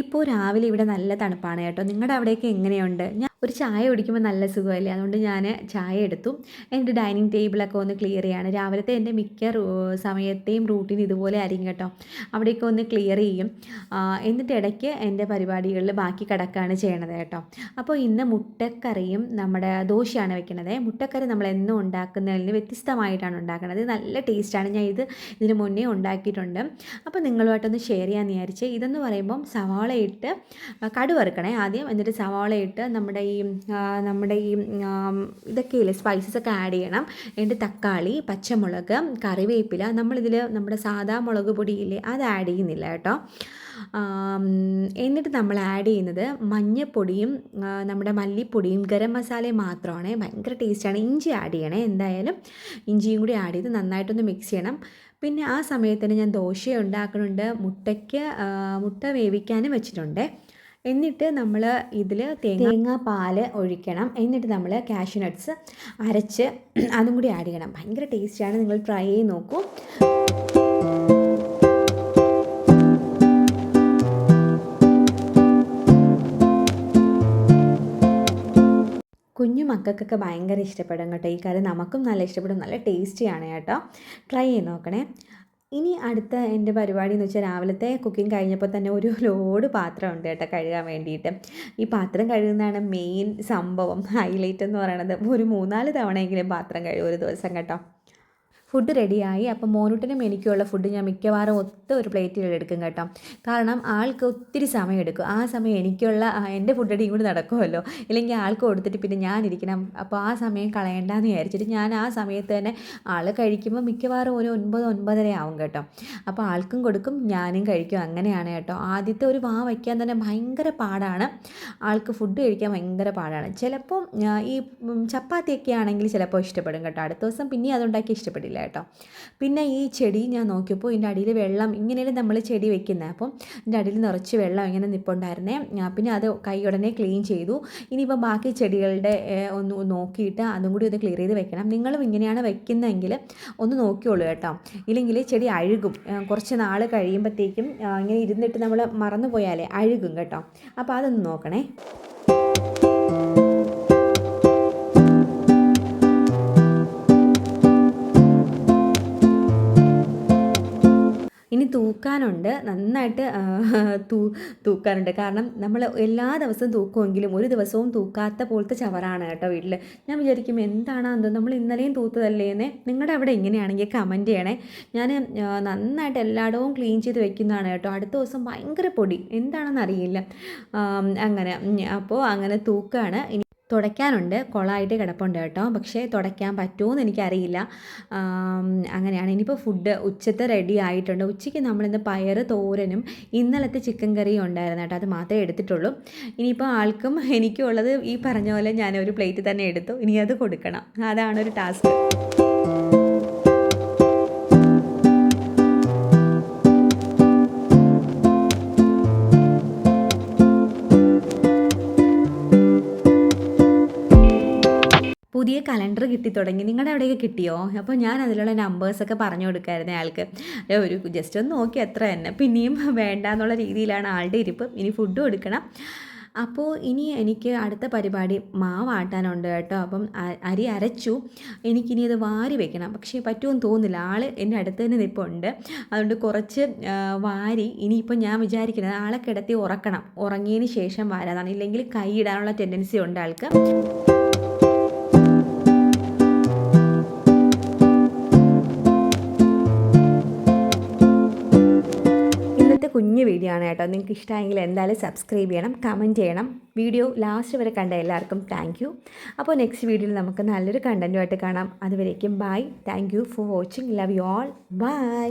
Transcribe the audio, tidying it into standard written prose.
ഇപ്പോൾ രാവിലെ ഇവിടെ നല്ല തണുപ്പാണ് കേട്ടോ. നിങ്ങളുടെ അവിടെയൊക്കെ എങ്ങനെയുണ്ട്? ഞാൻ ഒരു ചായ കുടിക്കുമ്പോൾ നല്ല സുഖമല്ലേ, അതുകൊണ്ട് ഞാൻ ചായ എടുത്തു. എൻ്റെ ഡൈനിങ് ടേബിളൊക്കെ ഒന്ന് ക്ലിയർ ചെയ്യാണ്. രാവിലത്തെ എൻ്റെ മിക്ക സമയത്തെയും റൂട്ടീൻ ഇതുപോലെ ആയിരിക്കും കേട്ടോ. അവിടെയൊക്കെ ഒന്ന് ക്ലിയർ ചെയ്യും. എന്നിട്ട് ഇടയ്ക്ക് എൻ്റെ പരിപാടികളിൽ ബാക്കി കിടക്കുകയാണ് ചെയ്യണത് കേട്ടോ. അപ്പോൾ ഇന്ന് മുട്ടക്കറിയും നമ്മുടെ ദോശയാണ് വെക്കുന്നത്. മുട്ടക്കറി നമ്മൾ എന്നും ഉണ്ടാക്കുന്നതിൽ നിന്ന് വ്യത്യസ്തമായിട്ടാണ് ഉണ്ടാക്കുന്നത്. നല്ല ടേസ്റ്റാണ്. ഞാൻ ഇതിന് മുന്നേ ഉണ്ടാക്കിയിട്ടുണ്ട്. അപ്പോൾ നിങ്ങളുമായിട്ടൊന്ന് ഷെയർ ചെയ്യാൻ വിചാരിച്ച്. ഇതെന്ന് പറയുമ്പം സവാള ഇട്ട് കടുവറുക്കണേ ആദ്യം. എന്നിട്ട് സവാള ഇട്ട് നമ്മുടെ ഈ ഇതൊക്കെയില്ലേ സ്പൈസസ് ഒക്കെ ആഡ് ചെയ്യണം. എന്നിട്ട് തക്കാളി, പച്ചമുളക്, കറിവേപ്പില. നമ്മളിതിൽ നമ്മുടെ സാദാ മുളക് പൊടിയില്ലേ അത് ആഡ് ചെയ്യുന്നില്ല കേട്ടോ. എന്നിട്ട് നമ്മൾ ആഡ് ചെയ്യുന്നത് മഞ്ഞൾപ്പൊടിയും നമ്മുടെ മല്ലിപ്പൊടിയും ഗരം മസാലയും മാത്രമാണ്. ഭയങ്കര ടേസ്റ്റാണ്. ഇഞ്ചി ആഡ് ചെയ്യണേ, എന്തായാലും ഇഞ്ചിയും കൂടി ആഡ് ചെയ്ത് നന്നായിട്ടൊന്ന് മിക്സ് ചെയ്യണം. പിന്നെ ആ സമയത്തിന് ഞാൻ ദോശ ഉണ്ടാക്കുന്നുണ്ട്. മുട്ട വേവിക്കാനും വെച്ചിട്ടുണ്ട്. എന്നിട്ട് നമ്മൾ ഇതിൽ തേങ്ങാപ്പാൽ ഒഴിക്കണം. എന്നിട്ട് നമ്മൾ കാഷ്യൂ നട്ട്സ് അരച്ച് അതും കൂടി ആഡ് ചെയ്യണം. ഭയങ്കര ടേസ്റ്റിയാണ്. നിങ്ങൾ ട്രൈ ചെയ്ത് നോക്കൂ. കുഞ്ഞു മക്കൾക്കൊക്കെ ഭയങ്കര ഇഷ്ടപ്പെടും കേട്ടോ ഈ കറി. നമുക്കും നല്ല ഇഷ്ടപ്പെടും. നല്ല ടേസ്റ്റിയാണ് കേട്ടോ. ട്രൈ ചെയ്ത് നോക്കണേ. ഇനി അടുത്ത എൻ്റെ പരിപാടി എന്ന് വെച്ചാൽ രാവിലത്തെ കുക്കിംഗ് കഴിഞ്ഞപ്പോൾ തന്നെ ഒരു ലോഡ് പാത്രം ഉണ്ട് കേട്ടോ കഴുകാൻ വേണ്ടിയിട്ട്. ഈ പാത്രം കഴുകുന്നതാണ് മെയിൻ സംഭവം, ഹൈലൈറ്റ് എന്ന് പറയുന്നത്. ഒരു 3-4 തവണയെങ്കിലും പാത്രം കഴുകും ഒരു ദിവസം കേട്ടോ. ഫുഡ് റെഡിയായി. അപ്പോൾ മോനൂട്ടിനും എനിക്കുള്ള ഫുഡ് ഞാൻ മിക്കവാറും ഒരു പ്ലേറ്റിൽ എടുക്കും കേട്ടോ. കാരണം ആൾക്ക് ഒത്തിരി സമയം എടുക്കും. ആ സമയം എൻ്റെ ഫുഡ് റെഡിയും കൂടി നടക്കുമല്ലോ. ഇല്ലെങ്കിൽ ആൾക്ക് കൊടുത്തിട്ട് പിന്നെ ഞാനിരിക്കണം. അപ്പോൾ ആ സമയം കളയണ്ടെന്ന് വിചാരിച്ചിട്ട് ഞാൻ ആ സമയത്ത് തന്നെ ആൾ കഴിക്കുമ്പോൾ മിക്കവാറും ഒരു 9-9:30 ആവും കേട്ടോ. അപ്പോൾ ആൾക്കും കൊടുക്കും, ഞാനും കഴിക്കും. അങ്ങനെയാണ് കേട്ടോ. ആദ്യത്തെ ഒരു വയ്ക്കാൻ തന്നെ ഭയങ്കര പാടാണ്. ആൾക്ക് ഫുഡ് കഴിക്കാൻ ഭയങ്കര പാടാണ്. ചിലപ്പോൾ ഈ ചപ്പാത്തിയൊക്കെ ആണെങ്കിൽ ചിലപ്പോൾ ഇഷ്ടപ്പെടും കേട്ടോ. അടുത്ത ദിവസം പിന്നെ അതുണ്ടാക്കി ഇഷ്ടപ്പെടില്ല കേട്ടോ. പിന്നെ ഈ ചെടി ഞാൻ നോക്കിയപ്പോൾ ഇതിൻ്റെ അടിയിൽ വെള്ളം ഇങ്ങനെയാണ് നമ്മൾ ചെടി വെക്കുന്നത്. അപ്പം ഇതിൻ്റെ അടിയിൽ നിറച്ച് വെള്ളം ഇങ്ങനെ നിൽപ്പുണ്ടായിരുന്നേ. പിന്നെ അത് ഉടനെ ക്ലീൻ ചെയ്തു. ഇനിയിപ്പോൾ ബാക്കി ചെടികളുടെ ഒന്ന് നോക്കിയിട്ട് അതും കൂടി ഒന്ന് ക്ലിയർ ചെയ്ത് വെക്കണം. നിങ്ങളും ഇങ്ങനെയാണ് വെക്കുന്നതെങ്കിൽ ഒന്ന് നോക്കിയോളൂ കേട്ടോ. ഇല്ലെങ്കിൽ ചെടി അഴുകും. കുറച്ച് നാൾ കഴിയുമ്പോഴത്തേക്കും ഇങ്ങനെ ഇരുന്നിട്ട് നമ്മൾ മറന്നു പോയാലേ അഴുകും കേട്ടോ. അപ്പോൾ അതൊന്ന് നോക്കണേ. ഇനി തൂക്കാനുണ്ട്. നന്നായിട്ട് തൂക്കാനുണ്ട്. കാരണം നമ്മൾ എല്ലാ ദിവസവും തൂക്കുമെങ്കിലും ഒരു ദിവസവും തൂക്കാത്ത പോലത്തെ ചവറാണ് കേട്ടോ വീട്ടിൽ. ഞാൻ വിചാരിക്കും എന്താണോ എന്തോ നമ്മൾ ഇന്നലെയും തൂത്തതല്ലേന്നേ. നിങ്ങളുടെ അവിടെ എങ്ങനെയാണെങ്കിൽ കമൻറ്റ് ചെയ്യണേ. ഞാൻ നന്നായിട്ട് എല്ലായിടവും ക്ലീൻ ചെയ്ത് വെക്കുന്നതാണ് കേട്ടോ. അടുത്ത ദിവസം ഭയങ്കര പൊടി എന്താണെന്ന് അറിയില്ല. അങ്ങനെ തൂക്കാണ്. ഇനി തുടയ്ക്കാനുണ്ട്. കുളമായിട്ട് കിടപ്പുണ്ട് കേട്ടോ. പക്ഷേ തുടയ്ക്കാൻ പറ്റുമോയെന്ന് എനിക്കറിയില്ല. അങ്ങനെയാണ്. ഇനിയിപ്പോൾ ഫുഡ് ഉച്ചത്തെ റെഡി ആയിട്ടുണ്ട്. ഉച്ചയ്ക്ക് നമ്മളിന്ന് പയറ് തോരനും ഇന്നലത്തെ ചിക്കൻ കറിയും ഉണ്ടായിരുന്നു കേട്ടോ. അത് മാത്രമേ എടുത്തിട്ടുള്ളൂ. ഇനിയിപ്പോൾ ആൾക്കും എനിക്കും ഉള്ളത് ഈ പറഞ്ഞ പോലെ ഞാനൊരു പ്ലേറ്റ് തന്നെ എടുത്തു. ഇനി അത് കൊടുക്കണം. അതാണൊരു ടാസ്ക്. പുതിയ കലണ്ടർ കിട്ടി തുടങ്ങി. നിങ്ങളുടെ അവിടെയൊക്കെ കിട്ടിയോ? അപ്പോൾ ഞാൻ അതിലുള്ള നമ്പേഴ്സൊക്കെ പറഞ്ഞു കൊടുക്കായിരുന്നു ആൾക്ക്. ഒരു ജസ്റ്റ് ഒന്ന് നോക്കി അത്ര തന്നെ. പിന്നെയും വേണ്ട എന്നുള്ള രീതിയിലാണ് ആളുടെ ഇരിപ്പ്. ഇനി ഫുഡ് കൊടുക്കണം. അപ്പോൾ ഇനി എനിക്ക് അടുത്ത പരിപാടി മാവാട്ടാനുണ്ട് കേട്ടോ. അപ്പം അരി അരച്ചു. എനിക്കിനി അത് വാരി വെക്കണം. പക്ഷേ പറ്റുമെന്ന് തോന്നുന്നില്ല. ആൾ എൻ്റെ അടുത്ത് തന്നെ നിൽപ്പുണ്ട്. അതുകൊണ്ട് കുറച്ച് വാരി ഇനിയിപ്പോൾ ഞാൻ വിചാരിക്കുന്നത് ആളെ കിടത്തി ഉറക്കണം. ഉറങ്ങിയതിന് ശേഷം വാരാതാണ്. ഇല്ലെങ്കിൽ കൈ ഇടാനുള്ള ടെൻഡൻസി ഉണ്ട് ആൾക്ക്. കുഞ്ഞു വീഡിയോ ആണ് കേട്ടോ. നിങ്ങൾക്ക് ഇഷ്ടമായെങ്കിൽ എന്തായാലും സബ്സ്ക്രൈബ് ചെയ്യണം, കമൻറ്റ് ചെയ്യണം. വീഡിയോ ലാസ്റ്റ് വരെ കണ്ട എല്ലാവർക്കും താങ്ക് യു. അപ്പോൾ നെക്സ്റ്റ് വീഡിയോയിൽ നമുക്ക് നല്ലൊരു കണ്ടൻറ്റുമായിട്ട് കാണാം. അതുവരേക്കും bye. Thank you for watching. Love you all. By.